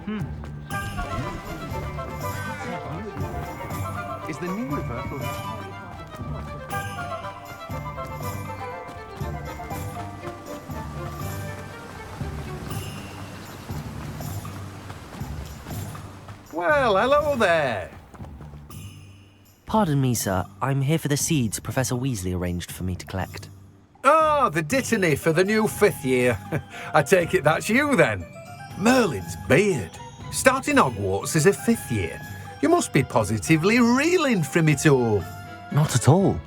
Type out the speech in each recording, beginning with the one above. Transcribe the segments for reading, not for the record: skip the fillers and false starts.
Is the new reversal? Well, hello there. Pardon me, sir. I'm here for the seeds Professor Weasley arranged for me to collect. Ah, the dittany for the new 5th year. I take it that's you then. Merlin's beard. Starting Hogwarts as a 5th year. You must be positively reeling from it all. Not at all.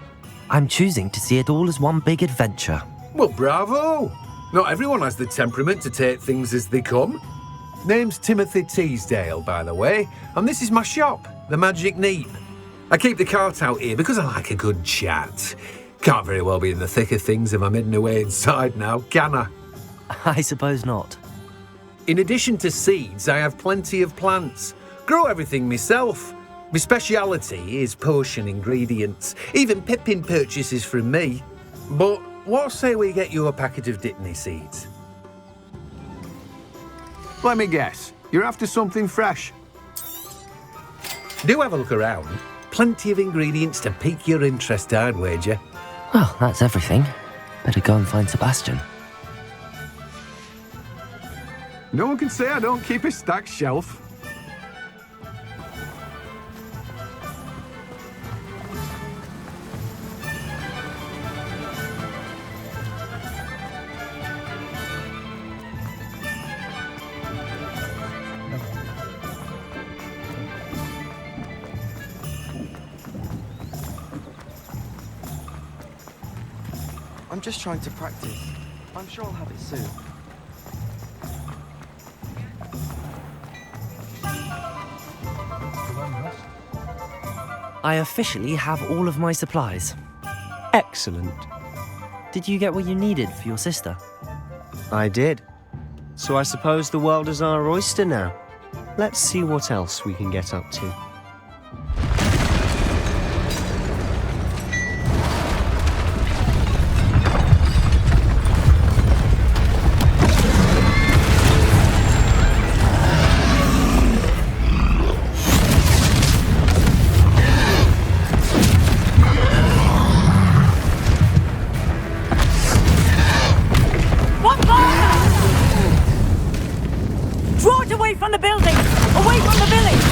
I'm choosing to see it all as one big adventure. Well, bravo. Not everyone has the temperament to take things as they come. Name's Timothy Teasdale, by the way, and this is my shop, the Magic Neep. I keep the cart out here because I like a good chat. Can't very well be in the thick of things if I'm hidden away inside now, can I? I suppose not. In addition to seeds, I have plenty of plants. Grow everything myself. My speciality is potion ingredients. Even Pippin purchases from me. But what say we get you a packet of Dittany seeds? Let me guess. You're after something fresh. Do have a look around. Plenty of ingredients to pique your interest, I'd wager. Well, that's everything. Better go and find Sebastian. No one can say I don't keep a stacked shelf. I'm just trying to practice. I'm sure I'll have it soon. I officially have all of my supplies. Excellent. Did you get what you needed for your sister? I did. So I suppose the world is our oyster now. Let's see what else we can get up to. From the building! Away from the village!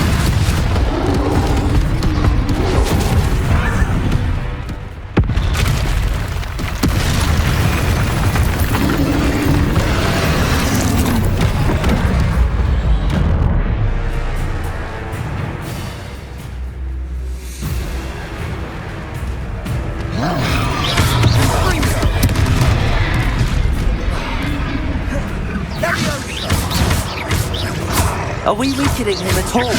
Are we weakening him at all?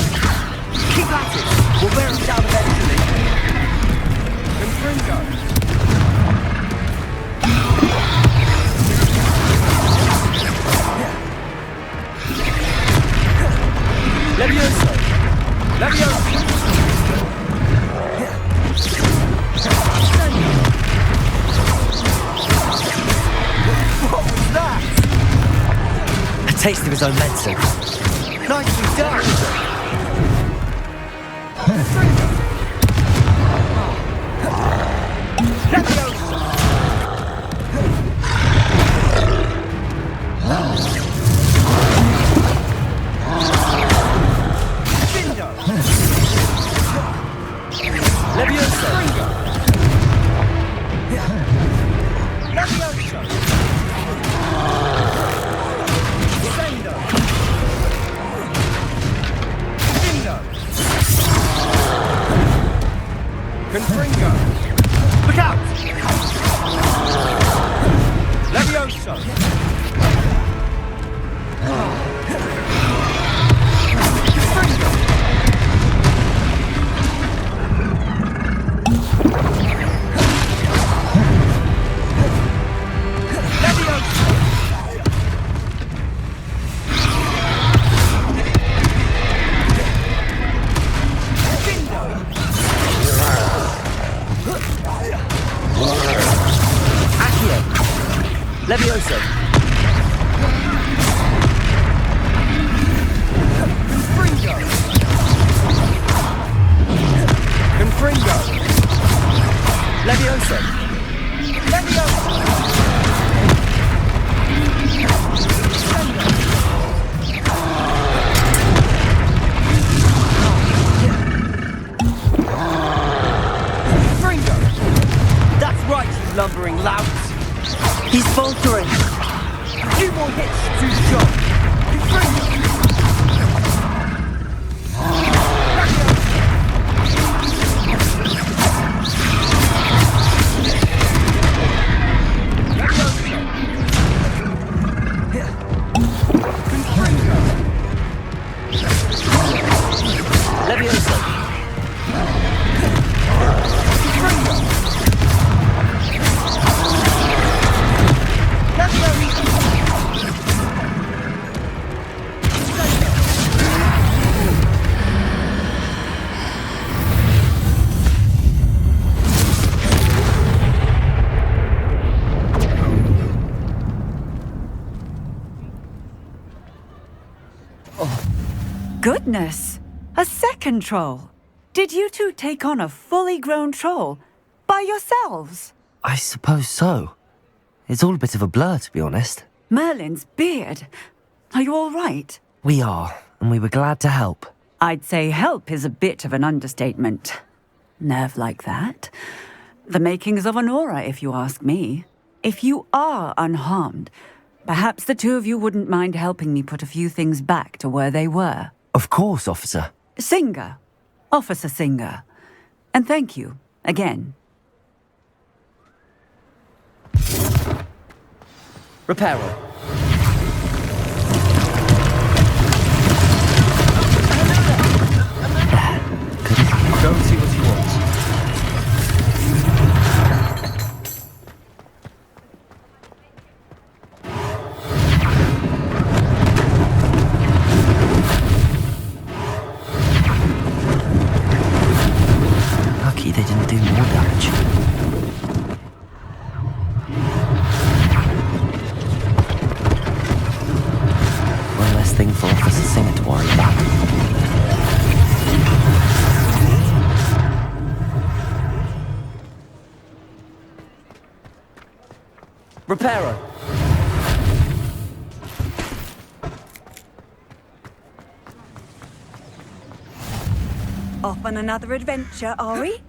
Keep at it! We'll wear him down eventually. Confringo! Levioso! Levioso! What was that? A taste of his own medicine. Nicely done! Confringo! Look out! Levioso! Confringo! Levioso! Goodness! A second troll! Did you two take on a fully grown troll by yourselves? I suppose so. It's all a bit of a blur, to be honest. Merlin's beard. Are you all right? We are, and we were glad to help. I'd say help is a bit of an understatement. Nerve like that. The makings of an aura, if you ask me. If you are unharmed, perhaps the two of you wouldn't mind helping me put a few things back to where they were. Of course, officer. Singer. Officer Singer. And thank you, again. Repairer. I'll go and see what he wants. Lucky they didn't do more damage. One less thing for Officer Singer to worry about. Repairer. Off on another adventure, are we?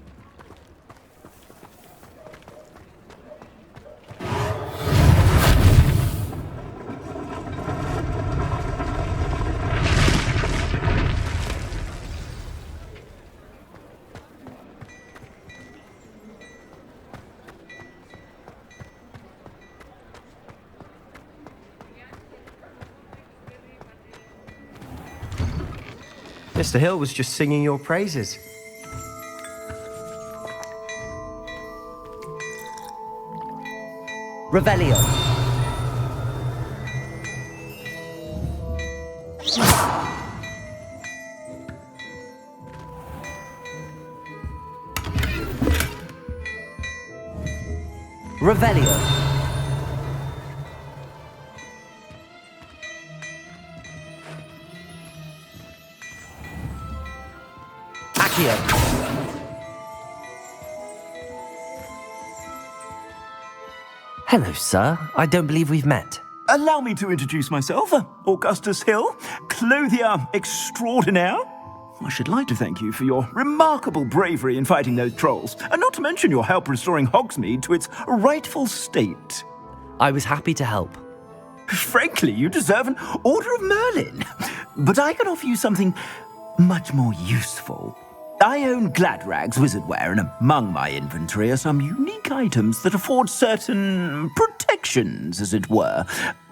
Mr. Hill was just singing your praises. Revelio. Revelio. Accio. Hello, sir. I don't believe we've met. Allow me to introduce myself, Augustus Hill, clothier extraordinaire. I should like to thank you for your remarkable bravery in fighting those trolls, and not to mention your help restoring Hogsmeade to its rightful state. I was happy to help. Frankly, you deserve an Order of Merlin. But I can offer you something much more useful. I own Gladrag's wizardware, and among my inventory are some unique items that afford certain protections, as it were.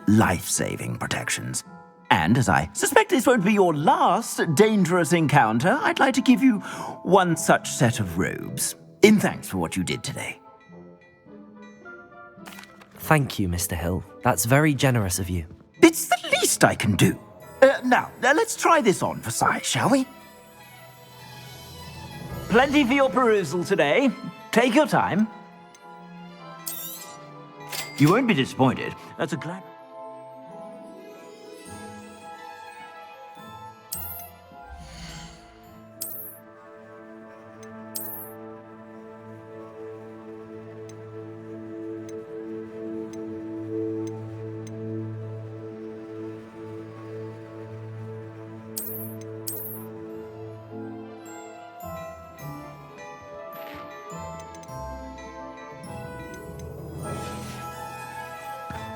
Life-saving protections. And as I suspect this won't be your last dangerous encounter, I'd like to give you one such set of robes, in thanks for what you did today. Thank you, Mr. Hill. That's very generous of you. It's the least I can do. Now, let's try this on for size, shall we? Plenty for your perusal today. Take your time. You won't be disappointed. That's a glad...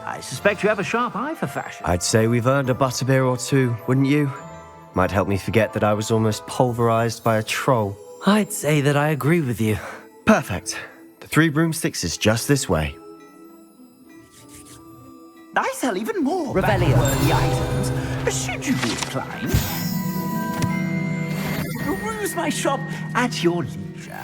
I suspect you have a sharp eye for fashion. I'd say we've earned a butterbeer or two, wouldn't you? Might help me forget that I was almost pulverized by a troll. I'd say that I agree with you. Perfect. The 3 broomsticks is just this way. I sell even more Revelio. value-worthy items, should you be inclined. Peruse my shop at your leisure.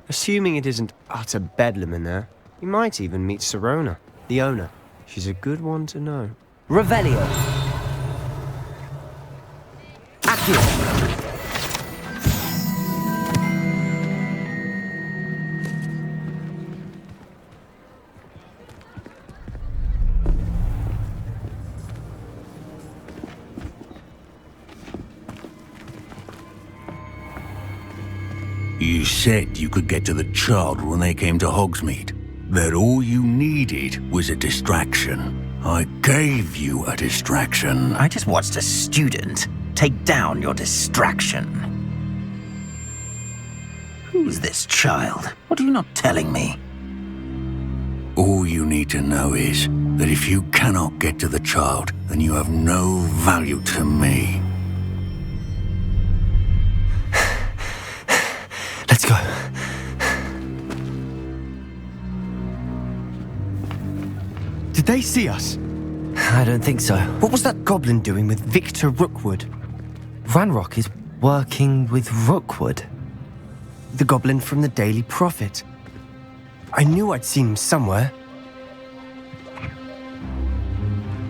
Assuming it isn't utter bedlam in there, you might even meet Serona, the owner. She's a good one to know. Revelio. Accio. You said you could get to the child when they came to Hogsmeade. That all you needed was a distraction. I gave you a distraction. I just watched a student take down your distraction. Who's this child? What are you not telling me? All you need to know is that if you cannot get to the child, then you have no value to me. Let's go. Did they see us? I don't think so. What was that goblin doing with Victor Rookwood? Ranrock is working with Rookwood. The goblin from the Daily Prophet. I knew I'd seen him somewhere.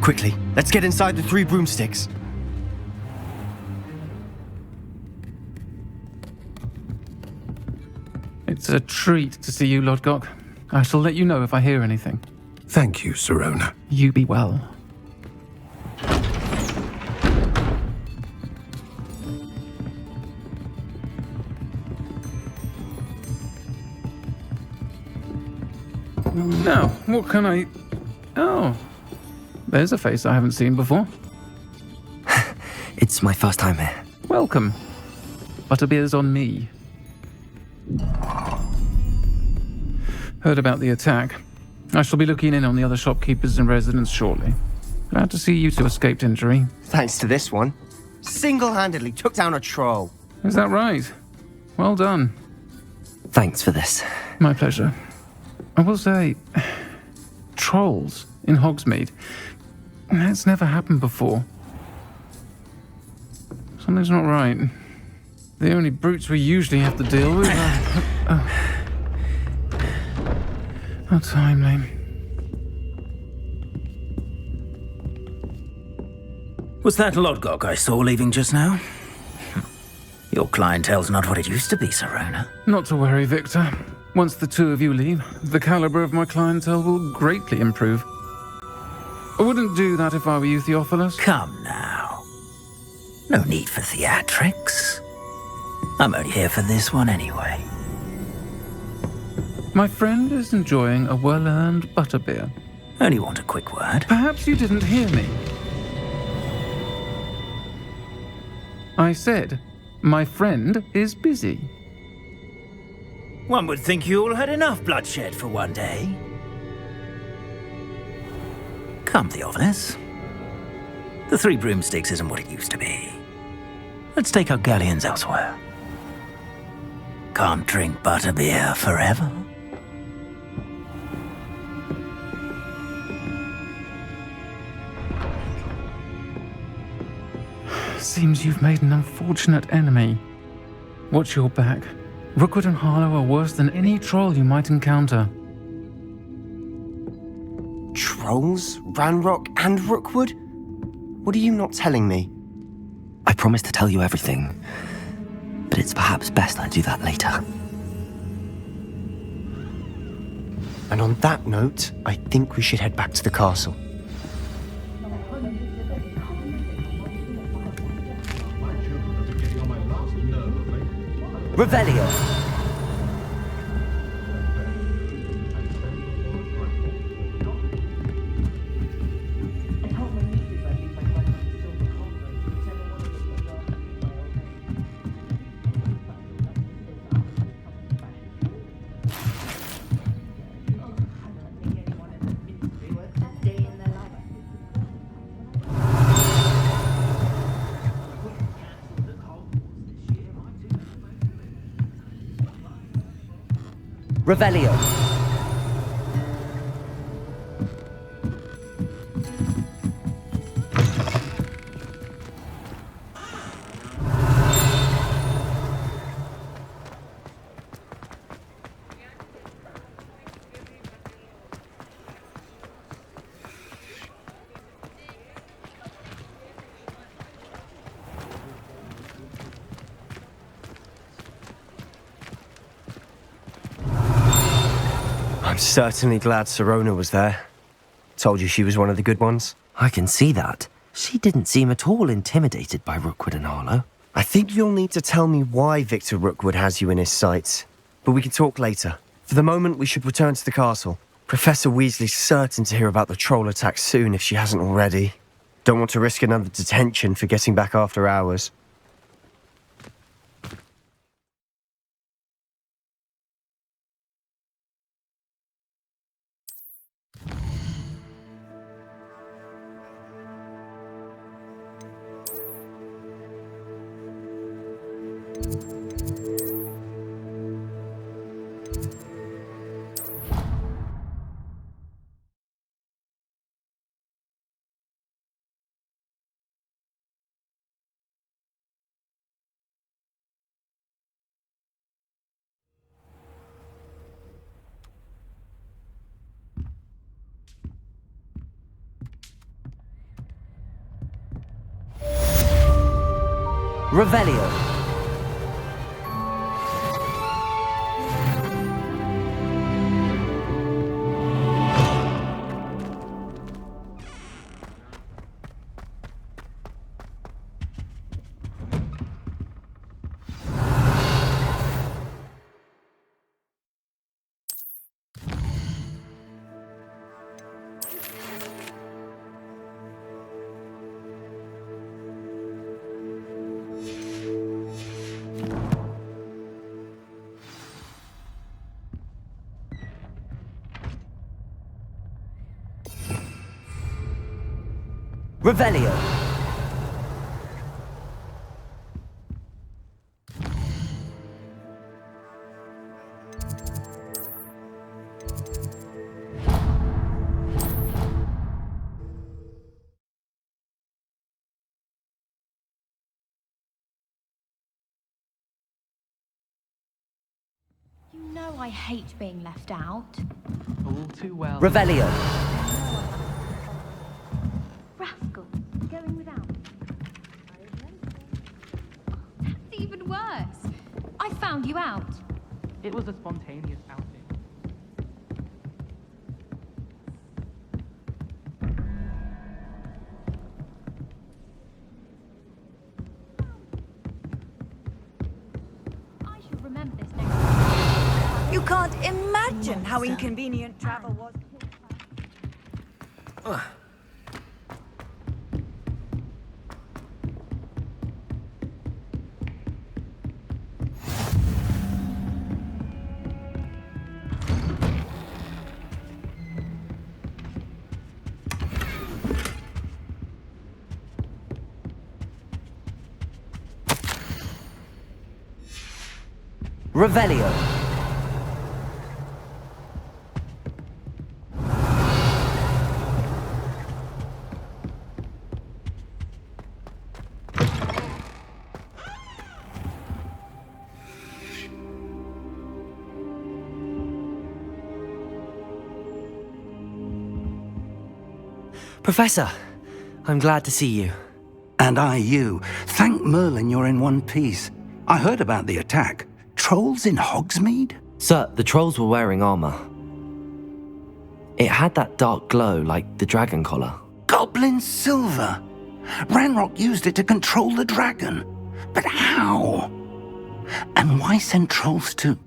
Quickly, let's get inside the 3 broomsticks. It's a treat to see you, Lodgok. I shall let you know if I hear anything. Thank you, Sirona. You be well. Now, what can I... Oh, there's a face I haven't seen before. It's my first time here. Welcome. Butterbeer's on me. Heard about the attack. I shall be looking in on the other shopkeepers and residents shortly. Glad to see you two escaped injury. Thanks to this one. Single-handedly took down a troll. Is that right? Well done. Thanks for this. My pleasure. I will say, trolls in Hogsmeade. That's never happened before. Something's not right. The only brutes we usually have to deal with are... How timely. Was that Lodgok I saw leaving just now? Your clientele's not what it used to be, Sirona. Not to worry, Victor. Once the two of you leave, the caliber of my clientele will greatly improve. I wouldn't do that if I were you, Theophilus. Come now. No need for theatrics. I'm only here for this one anyway. My friend is enjoying a well-earned butterbeer. Only want a quick word. Perhaps you didn't hear me. I said, my friend is busy. One would think you all had enough bloodshed for one day. Come, Theophilus. The 3 broomsticks isn't what it used to be. Let's take our galleons elsewhere. Can't drink butterbeer forever. Seems you've made an unfortunate enemy. Watch your back. Rookwood and Harlow are worse than any troll you might encounter. Trolls? Ranrock and Rookwood? What are you not telling me? I promise to tell you everything, but it's perhaps best I do that later. And on that note, I think we should head back to the castle. Revelio. Revelio. I'm certainly glad Sirona was there. Told you she was one of the good ones. I can see that. She didn't seem at all intimidated by Rookwood and Harlow. I think you'll need to tell me why Victor Rookwood has you in his sights. But we can talk later. For the moment, we should return to the castle. Professor Weasley's certain to hear about the troll attack soon if she hasn't already. Don't want to risk another detention for getting back after hours. Revelio. Revelio. You know I hate being left out. All too well. Revelio. Rascal, going without. That's even worse. I found you out. It was a spontaneous outing. I shall remember this next time. You can't imagine how inconvenient travel was. Revelio. Professor, I'm glad to see you. And I you. Thank Merlin you're in one piece. I heard about the attack. Trolls in Hogsmeade? Sir, the trolls were wearing armor. It had that dark glow like the dragon collar. Goblin silver. Ranrock used it to control the dragon. But how? And why send trolls to...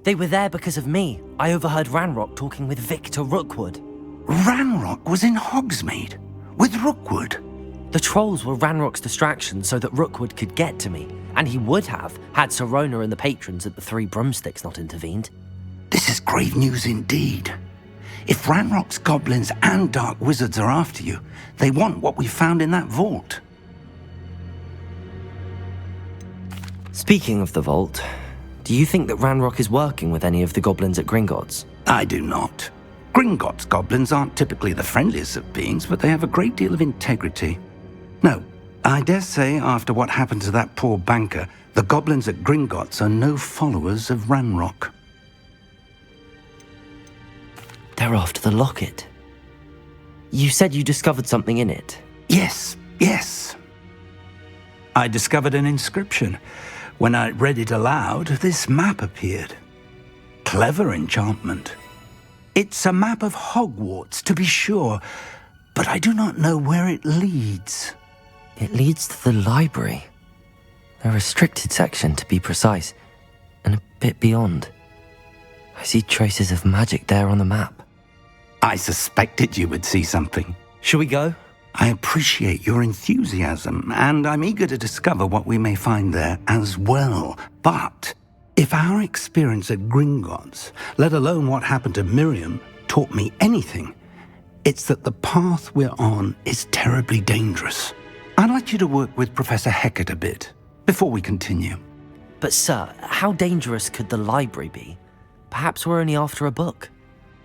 They were there because of me. I overheard Ranrock talking with Victor Rookwood. Ranrock was in Hogsmeade with Rookwood. The trolls were Ranrock's distraction so that Rookwood could get to me, and he would have had Sirona and the patrons at the Three Broomsticks not intervened. This is grave news indeed. If Ranrock's goblins and dark wizards are after you, they want what we found in that vault. Speaking of the vault, do you think that Ranrock is working with any of the goblins at Gringotts? I do not. Gringotts goblins aren't typically the friendliest of beings, but they have a great deal of integrity. No, I dare say after what happened to that poor banker, the goblins at Gringotts are no followers of Ranrock. They're after the locket. You said you discovered something in it. Yes. I discovered an inscription. When I read it aloud, this map appeared. Clever enchantment. It's a map of Hogwarts, to be sure, but I do not know where it leads. It leads to the library. A restricted section, to be precise, and a bit beyond. I see traces of magic there on the map. I suspected you would see something. Shall we go? I appreciate your enthusiasm, and I'm eager to discover what we may find there as well. But if our experience at Gringotts, let alone what happened to Miriam, taught me anything, it's that the path we're on is terribly dangerous. I'd like you to work with Professor Hecat a bit before we continue. But sir, how dangerous could the library be? Perhaps we're only after a book.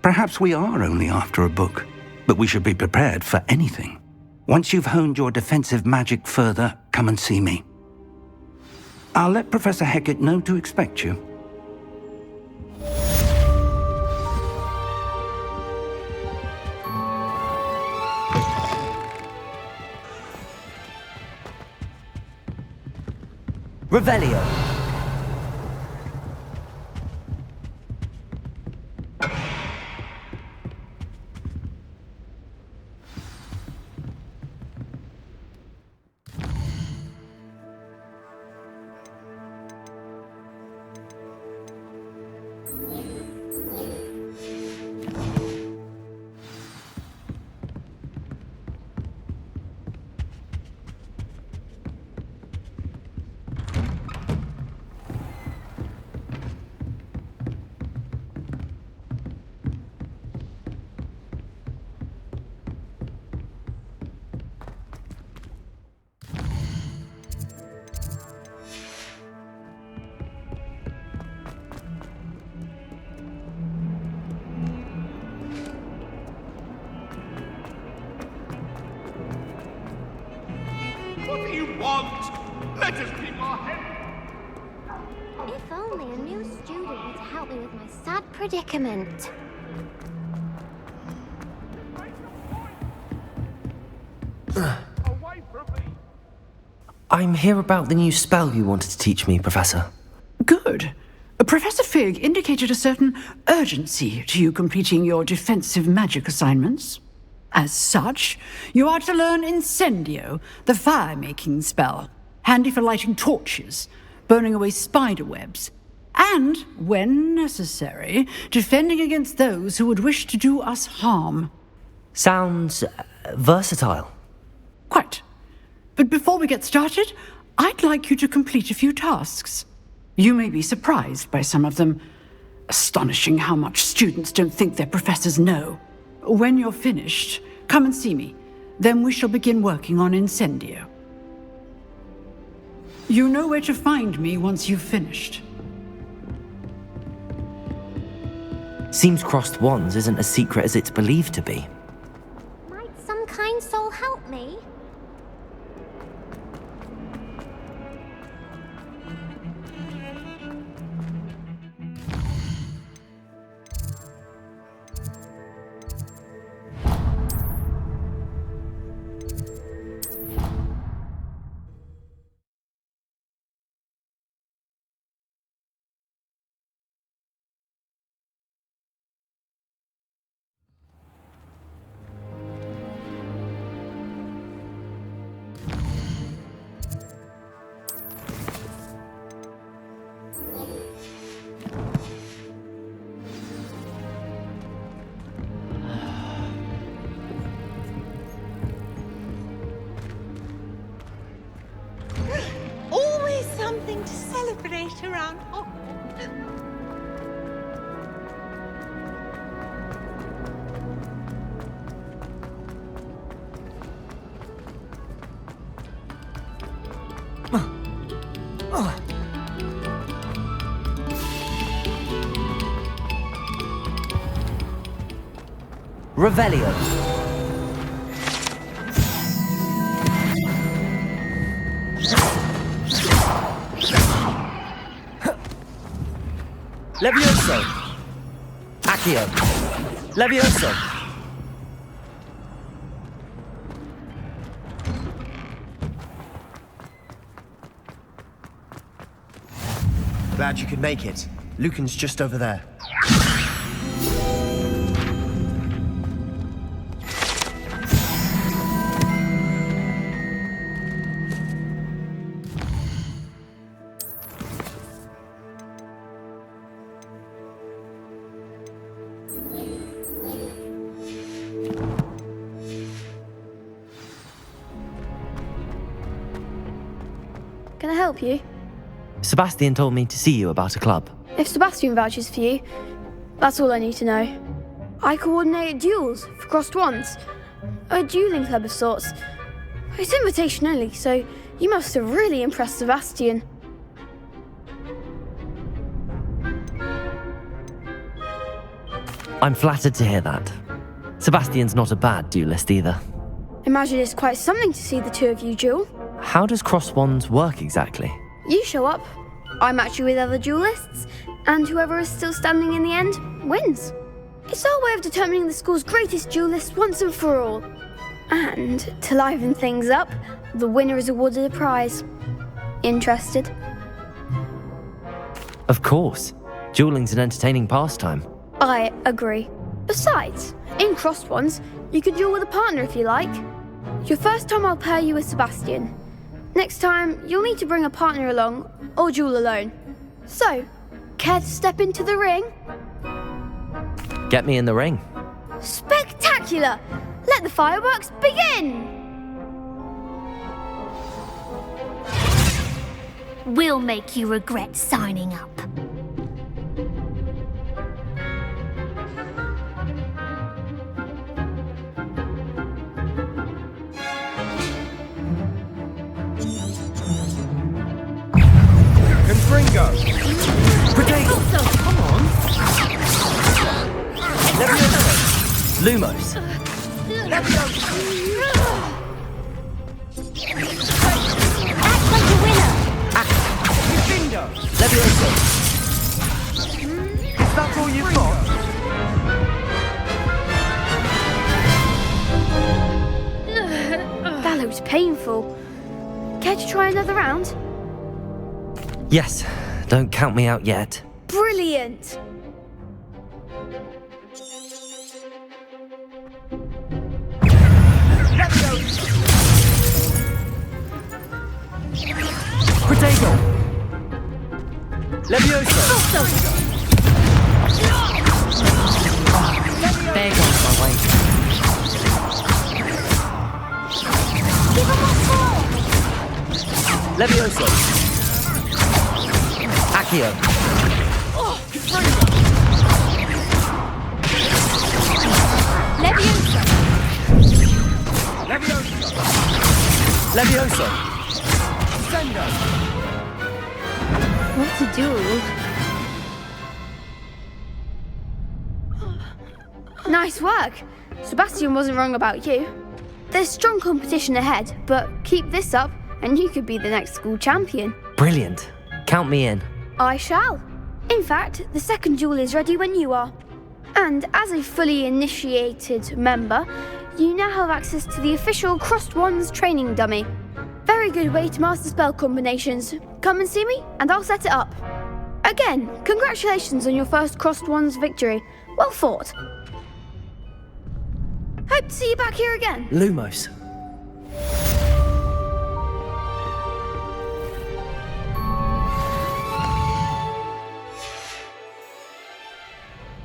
Perhaps we are only after a book, but we should be prepared for anything. Once you've honed your defensive magic further, come and see me. I'll let Professor Hecat know to expect you. Revelio. What do you want? Let us keep our head. If only a new student would help me with my sad predicament. Away from me. I'm here about the new spell you wanted to teach me, Professor. Good. Professor Fig indicated a certain urgency to you completing your defensive magic assignments. As such, you are to learn Incendio, the fire-making spell, handy for lighting torches, burning away spider webs, and, when necessary, defending against those who would wish to do us harm. Sounds versatile. Quite. But before we get started, I'd like you to complete a few tasks. You may be surprised by some of them. Astonishing how much students don't think their professors know. When you're finished, come and see me. Then we shall begin working on Incendio. You know where to find me once you've finished. Seems crossed wands isn't as secret as it's believed to be. Might some kind soul help me? Always something to celebrate around Hogwarts. Revelio. Levioso! Accio! Levioso! Glad you could make it. Lucan's just over there. Can I help you? Sebastian told me to see you about a club. If Sebastian vouches for you, that's all I need to know. I coordinate duels for crossed wands. A dueling club of sorts. It's invitation only, so you must have really impressed Sebastian. I'm flattered to hear that. Sebastian's not a bad duelist either. Imagine it's quite something to see the two of you duel. How does cross wands work exactly? You show up, I match you with other duelists, and whoever is still standing in the end wins. It's our way of determining the school's greatest duelist once and for all. And to liven things up, the winner is awarded a prize. Interested? Of course. Dueling's an entertaining pastime. I agree. Besides, in crossed ones, you could duel with a partner if you like. Your first time I'll pair you with Sebastian. Next time, you'll need to bring a partner along, or duel alone. So, care to step into the ring? Get me in the ring. Spectacular! Let the fireworks begin! We'll make you regret signing up. Confringo! Potato! Come on! Lumos! Act like a winner! Levioso! Is that all you've got? That looks painful. Care to try another round? Yes, don't count me out yet. Brilliant! Potato! Levioso! There goes my way. Give him a call! Levioso! Accio! Leviosa! Levioso! What to do? Nice work! Sebastian wasn't wrong about you. There's strong competition ahead, but keep this up and you could be the next school champion. Brilliant. Count me in. I shall. In fact, the second duel is ready when you are. And as a fully initiated member, you now have access to the official Crossed Wands training dummy. Very good way to master spell combinations. Come and see me, and I'll set it up. Again, congratulations on your first Crossed Wands victory. Well fought. Hope to see you back here again. Lumos.